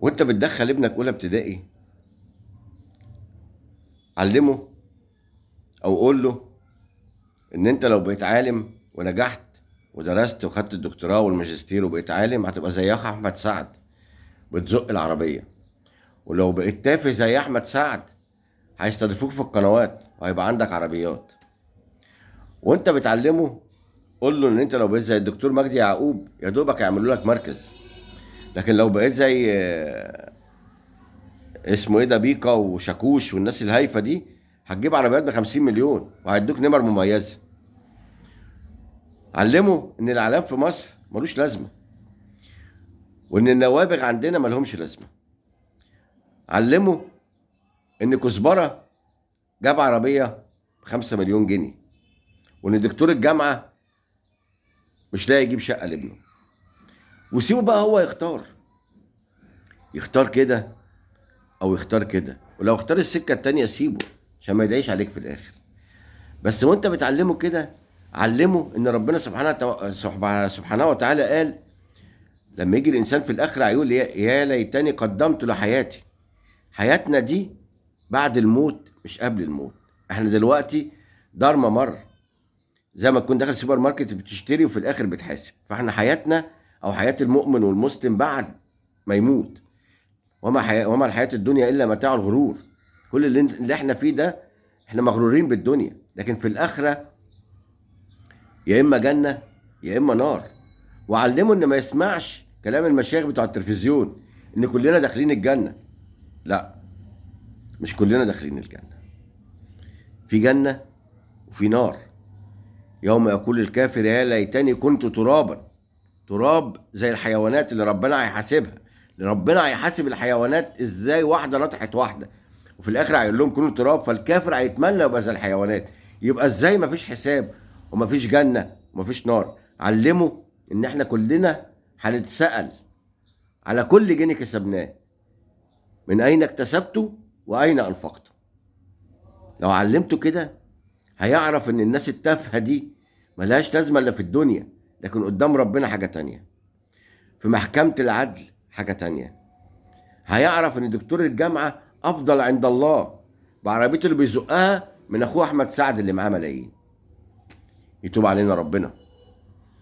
وانت بتدخل ابنك اولى ابتدائي، علمه او قول له ان انت لو بقيت عالم ونجحت ودرست وخدت الدكتوراه والماجستير وبقيت عالم هتبقى زي احمد سعد بتزق العربيه. ولو بقيت تافه زي احمد سعد هيستضيفوك في القنوات وهيبقى عندك عربيات. وانت بتعلمه قول له ان انت لو بقيت زي الدكتور مجدي يعقوب يا دوبك يعملوا لك مركز. لكن لو بقيت زي اسمه ايه ده بيكا وشاكوش والناس الهايفه دي هتجيب عربيات ب 50 مليون وهيدوك نمر مميزه. علمه ان الاعلام في مصر ملوش لازمه، وان النوابغ عندنا ملهمش لازمه. علمه ان كزبره جاب عربيه ب5 مليون جنيه، وان دكتور الجامعه مش لاقي يجيب شقه لابنه. وسيبه بقى هو يختار كده او يختار كده، ولو اختار السكه التانيه سيبه عشان ما يدعيش عليك في الاخر. بس وانت بتعلمه كده علمه ان ربنا سبحانه وتعالى قال لما يجي الانسان في الاخره هيقول يا ليتني قدمت لحياتي. حياتنا دي بعد الموت مش قبل الموت. احنا دلوقتي دار ممر، زي ما تكون داخل سوبر ماركت بتشتري وفي الاخر بتحاسب. فاحنا حياتنا او حياه المؤمن والمسلم بعد ما يموت. وما الحياه الدنيا الا متاع الغرور. كل اللي احنا فيه ده احنا مغرورين بالدنيا، لكن في الاخره يا اما جنه يا اما نار. وعلمه ان ما يسمعش كلام المشايخ بتوع التلفزيون ان كلنا داخلين الجنه. لا، مش كلنا داخلين الجنه. في جنه وفي نار. يوم يقول الكافر يا ليتني كنت ترابا. تراب زي الحيوانات اللي ربنا هيحاسبها. اللي ربنا هيحاسب الحيوانات ازاي واحده نطحت واحده، وفي الاخر هيقول لهم كونوا تراب. فالكافر هيتمنى يبقى زي الحيوانات. يبقى ازاي مفيش حساب ومفيش جنه ومفيش نار؟ علمه ان احنا كلنا هنتسأل على كل جنيه كسبناه، من اين اكتسبته واين انفقته. لو علمته كده هيعرف ان الناس التافهه دي ملهاش لازمه الا في الدنيا، لكن قدام ربنا حاجه تانية، في محكمه العدل حاجه تانية. هيعرف ان دكتور الجامعه افضل عند الله بعربيته اللي بيزقها من اخوه احمد سعد اللي معاه ملايين. يتوب علينا ربنا.